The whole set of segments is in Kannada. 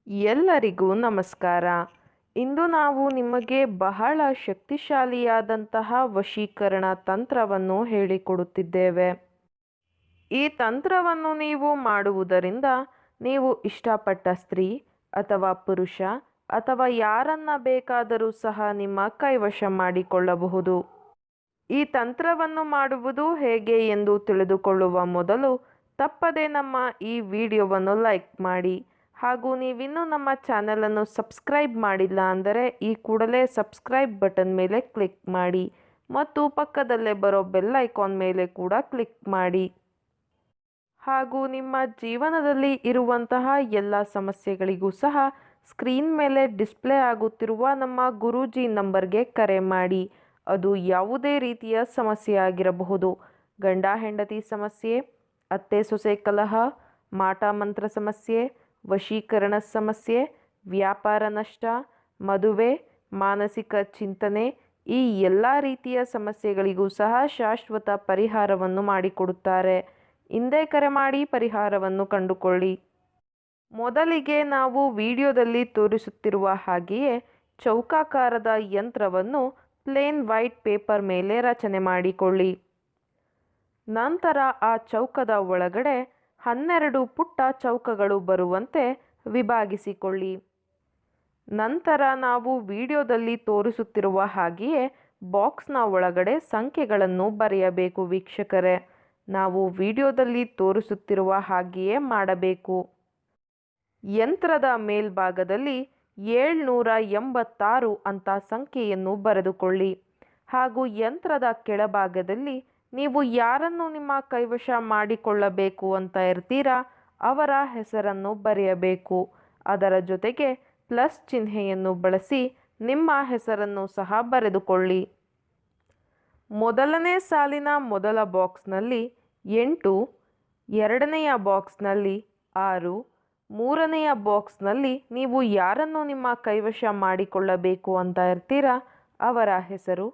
ಎಲ್ಲರಿಗೂ ನಮಸ್ಕಾರ. ಇಂದು ನಾವು ನಿಮಗೆ ಬಹಳ ಶಕ್ತಿಶಾಲಿಯಾದಂತಹ ವಶೀಕರಣ ತಂತ್ರವನ್ನು ಹೇಳಿಕೊಡುತ್ತಿದ್ದೇವೆ. ಈ ತಂತ್ರವನ್ನು ನೀವು ಮಾಡುವುದರಿಂದ ನೀವು ಇಷ್ಟಪಟ್ಟ ಸ್ತ್ರೀ ಅಥವಾ ಪುರುಷ ಅಥವಾ ಯಾರನ್ನ ಬೇಕಾದರೂ ಸಹ ನಿಮ್ಮ ಕೈವಶ ಮಾಡಿಕೊಳ್ಳಬಹುದು. ಈ ತಂತ್ರವನ್ನು ಮಾಡುವುದು ಹೇಗೆ ಎಂದು ತಿಳಿದುಕೊಳ್ಳುವ ಮೊದಲು ತಪ್ಪದೆ ನಮ್ಮ ಈ ವಿಡಿಯೋವನ್ನು ಲೈಕ್ ಮಾಡಿ. ಹಾಗೂ ನೀವಿನ್ನೂ ನಮ್ಮ ಚಾನಲನ್ನು ಸಬ್ಸ್ಕ್ರೈಬ್ ಮಾಡಿಲ್ಲ ಅಂದರೆ ಈ ಕೂಡಲೇ ಸಬ್ಸ್ಕ್ರೈಬ್ ಬಟನ್ ಮೇಲೆ ಕ್ಲಿಕ್ ಮಾಡಿ ಮತ್ತು ಪಕ್ಕದಲ್ಲೇ ಬರೋ ಬೆಲ್ ಐಕಾನ್ ಮೇಲೆ ಕೂಡ ಕ್ಲಿಕ್ ಮಾಡಿ. ಹಾಗೂ ನಿಮ್ಮ ಜೀವನದಲ್ಲಿ ಇರುವಂತಹ ಎಲ್ಲ ಸಮಸ್ಯೆಗಳಿಗೂ ಸಹ ಸ್ಕ್ರೀನ್ ಮೇಲೆ ಡಿಸ್ಪ್ಲೇ ಆಗುತ್ತಿರುವ ನಮ್ಮ ಗುರೂಜಿ ನಂಬರ್ಗೆ ಕರೆ ಮಾಡಿ. ಅದು ಯಾವುದೇ ರೀತಿಯ ಸಮಸ್ಯೆ ಆಗಿರಬಹುದು. ಗಂಡ ಹೆಂಡತಿ ಸಮಸ್ಯೆ, ಅತ್ತೆ ಸೊಸೆ ಕಲಹ, ಮಾಟ ಮಂತ್ರ ಸಮಸ್ಯೆ, ವಶೀಕರಣ ಸಮಸ್ಯೆ, ವ್ಯಾಪಾರ ನಷ್ಟ, ಮದುವೆ, ಮಾನಸಿಕ ಚಿಂತನೆ, ಈ ಎಲ್ಲ ರೀತಿಯ ಸಮಸ್ಯೆಗಳಿಗೂ ಸಹ ಶಾಶ್ವತ ಪರಿಹಾರವನ್ನು ಮಾಡಿಕೊಡುತ್ತಾರೆ. ಹಿಂದೆ ಕರೆ ಮಾಡಿ ಪರಿಹಾರವನ್ನು ಕಂಡುಕೊಳ್ಳಿ. ಮೊದಲಿಗೆ ನಾವು ವಿಡಿಯೋದಲ್ಲಿ ತೋರಿಸುತ್ತಿರುವ ಹಾಗೆಯೇ ಚೌಕಾಕಾರದ ಯಂತ್ರವನ್ನು ಪ್ಲೇನ್ ವೈಟ್ ಪೇಪರ್ ಮೇಲೆ ರಚನೆ ಮಾಡಿಕೊಳ್ಳಿ. ನಂತರ ಆ ಚೌಕದ ಒಳಗಡೆ 12 ಪುಟ್ಟ ಚೌಕಗಳು ಬರುವಂತೆ ವಿಭಾಗಿಸಿಕೊಳ್ಳಿ. ನಂತರ ನಾವು ವಿಡಿಯೋದಲ್ಲಿ ತೋರಿಸುತ್ತಿರುವ ಹಾಗೆಯೇ ಬಾಕ್ಸ್ನ ಒಳಗಡೆ ಸಂಖ್ಯೆಗಳನ್ನು ಬರೆಯಬೇಕು ವೀಕ್ಷಕರೇ. ನಾವು ವಿಡಿಯೋದಲ್ಲಿ ತೋರಿಸುತ್ತಿರುವ ಹಾಗೆಯೇ ಮಾಡಬೇಕು. ಯಂತ್ರದ ಮೇಲ್ಭಾಗದಲ್ಲಿ 786 ಅಂತ ಸಂಖ್ಯೆಯನ್ನು ಬರೆದುಕೊಳ್ಳಿ. ಹಾಗೂ ಯಂತ್ರದ ಕೆಳಭಾಗದಲ್ಲಿ ನೀವು ಯಾರನ್ನು ನಿಮ್ಮ ಕೈವಶ ಮಾಡಿಕೊಳ್ಳಬೇಕು ಅಂತ ಇರ್ತೀರಾ ಅವರ ಹೆಸರನ್ನು ಬರೆಯಬೇಕು. ಅದರ ಜೊತೆಗೆ ಪ್ಲಸ್ ಚಿಹ್ನೆಯನ್ನು ಬಳಸಿ ನಿಮ್ಮ ಹೆಸರನ್ನು ಸಹ ಬರೆದುಕೊಳ್ಳಿ. ಮೊದಲನೇ ಸಾಲಿನ ಮೊದಲ ಬಾಕ್ಸ್ನಲ್ಲಿ 8, ಎರಡನೆಯ ಬಾಕ್ಸ್ನಲ್ಲಿ 6, ಮೂರನೆಯ ಬಾಕ್ಸ್ನಲ್ಲಿ ನೀವು ಯಾರನ್ನು ನಿಮ್ಮ ಕೈವಶ ಮಾಡಿಕೊಳ್ಳಬೇಕು ಅಂತ ಇರ್ತೀರಾ ಅವರ ಹೆಸರು,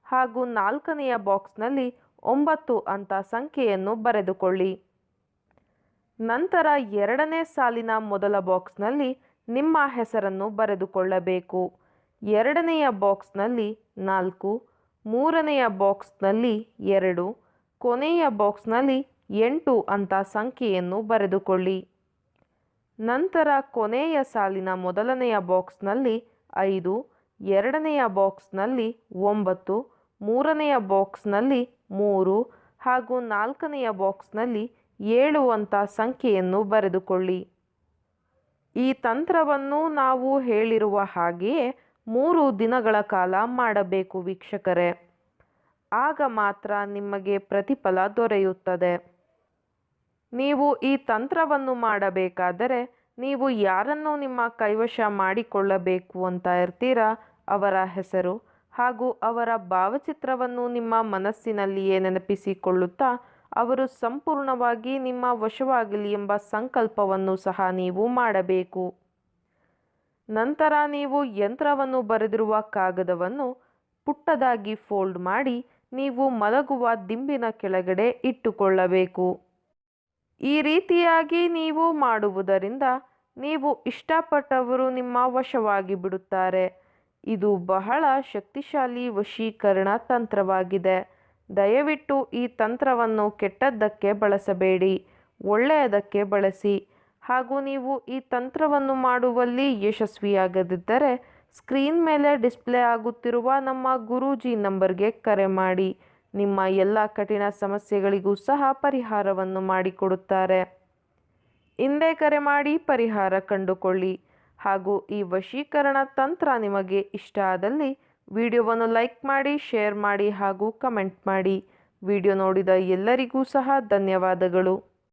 ಹಾಗೂ ನಾಲ್ಕನೆಯ ಬಾಕ್ಸ್ನಲ್ಲಿ 9 ಅಂತ ಸಂಖ್ಯೆಯನ್ನು ಬರೆದುಕೊಳ್ಳಿ. ನಂತರ ಎರಡನೇ ಸಾಲಿನ ಮೊದಲ ಬಾಕ್ಸ್ನಲ್ಲಿ ನಿಮ್ಮ ಹೆಸರನ್ನು ಬರೆದುಕೊಳ್ಳಬೇಕು. ಎರಡನೆಯ ಬಾಕ್ಸ್ನಲ್ಲಿ 4, ಮೂರನೆಯ ಬಾಕ್ಸ್ನಲ್ಲಿ 2, ಕೊನೆಯ ಬಾಕ್ಸ್ನಲ್ಲಿ 8 ಅಂತ ಸಂಖ್ಯೆಯನ್ನು ಬರೆದುಕೊಳ್ಳಿ. ನಂತರ ಕೊನೆಯ ಸಾಲಿನ ಮೊದಲನೆಯ ಬಾಕ್ಸ್ನಲ್ಲಿ 5, ಎರಡನೆಯ ಬಾಕ್ಸ್ನಲ್ಲಿ 9, ಮೂರನೆಯ ಬಾಕ್ಸ್ನಲ್ಲಿ 3 ಹಾಗೂ ನಾಲ್ಕನೆಯ ಬಾಕ್ಸ್ನಲ್ಲಿ 7 ಅಂತ ಸಂಖ್ಯೆಯನ್ನು ಬರೆದುಕೊಳ್ಳಿ. ಈ ತಂತ್ರವನ್ನು ನಾವು ಹೇಳಿರುವ ಹಾಗೆಯೇ 3 ದಿನಗಳ ಕಾಲ ಮಾಡಬೇಕು ವೀಕ್ಷಕರೇ. ಆಗ ಮಾತ್ರ ನಿಮಗೆ ಪ್ರತಿಫಲ ದೊರೆಯುತ್ತದೆ. ನೀವು ಈ ತಂತ್ರವನ್ನು ಮಾಡಬೇಕಾದರೆ ನೀವು ಯಾರನ್ನು ನಿಮ್ಮ ಕೈವಶ ಮಾಡಿಕೊಳ್ಳಬೇಕು ಅಂತ ಇರ್ತೀರಾ ಅವರ ಹೆಸರು ಹಾಗೂ ಅವರ ಭಾವಚಿತ್ರವನ್ನು ನಿಮ್ಮ ಮನಸ್ಸಿನಲ್ಲಿಯೇ ನೆನಪಿಸಿಕೊಳ್ಳುತ್ತಾ ಅವರು ಸಂಪೂರ್ಣವಾಗಿ ನಿಮ್ಮ ವಶವಾಗಲಿ ಎಂಬ ಸಂಕಲ್ಪವನ್ನು ಸಹ ನೀವು ಮಾಡಬೇಕು. ನಂತರ ನೀವು ಯಂತ್ರವನ್ನು ಬರೆದಿರುವ ಕಾಗದವನ್ನು ಪುಟ್ಟದಾಗಿ ಫೋಲ್ಡ್ ಮಾಡಿ ನೀವು ಮಲಗುವ ದಿಂಬಿನ ಕೆಳಗಡೆ ಇಟ್ಟುಕೊಳ್ಳಬೇಕು. ಈ ರೀತಿಯಾಗಿ ನೀವು ಮಾಡುವುದರಿಂದ ನೀವು ಇಷ್ಟಪಟ್ಟವರು ನಿಮ್ಮ ವಶವಾಗಿ ಬಿಡುತ್ತಾರೆ. ಇದು ಬಹಳ ಶಕ್ತಿಶಾಲಿ ವಶೀಕರಣ ತಂತ್ರವಾಗಿದೆ. ದಯವಿಟ್ಟು ಈ ತಂತ್ರವನ್ನು ಕೆಟ್ಟದ್ದಕ್ಕೆ ಬಳಸಬೇಡಿ, ಒಳ್ಳೆಯದಕ್ಕೆ ಬಳಸಿ. ಹಾಗೂ ನೀವು ಈ ತಂತ್ರವನ್ನು ಮಾಡುವಲ್ಲಿ ಯಶಸ್ವಿಯಾಗದಿದ್ದರೆ ಸ್ಕ್ರೀನ್ ಮೇಲೆ ಡಿಸ್ಪ್ಲೇ ಆಗುತ್ತಿರುವ ನಮ್ಮ ಗುರೂಜಿ ನಂಬರ್ಗೆ ಕರೆ ಮಾಡಿ. ನಿಮ್ಮ ಎಲ್ಲ ಕಠಿಣ ಸಮಸ್ಯೆಗಳಿಗೂ ಸಹ ಪರಿಹಾರವನ್ನು ಮಾಡಿಕೊಡುತ್ತಾರೆ. ಹಿಂದೆ ಕರೆ ಮಾಡಿ ಪರಿಹಾರ ಕಂಡುಕೊಳ್ಳಿ. ಹಾಗೂ ಈ ವಶೀಕರಣ ತಂತ್ರ ನಿಮಗೆ ಇಷ್ಟ ಆದಲ್ಲಿ ವಿಡಿಯೋವನ್ನು ಲೈಕ್ ಮಾಡಿ, ಶೇರ್ ಮಾಡಿ ಹಾಗೂ ಕಮೆಂಟ್ ಮಾಡಿ. ವಿಡಿಯೋ ನೋಡಿದ ಎಲ್ಲರಿಗೂ ಸಹ ಧನ್ಯವಾದಗಳು.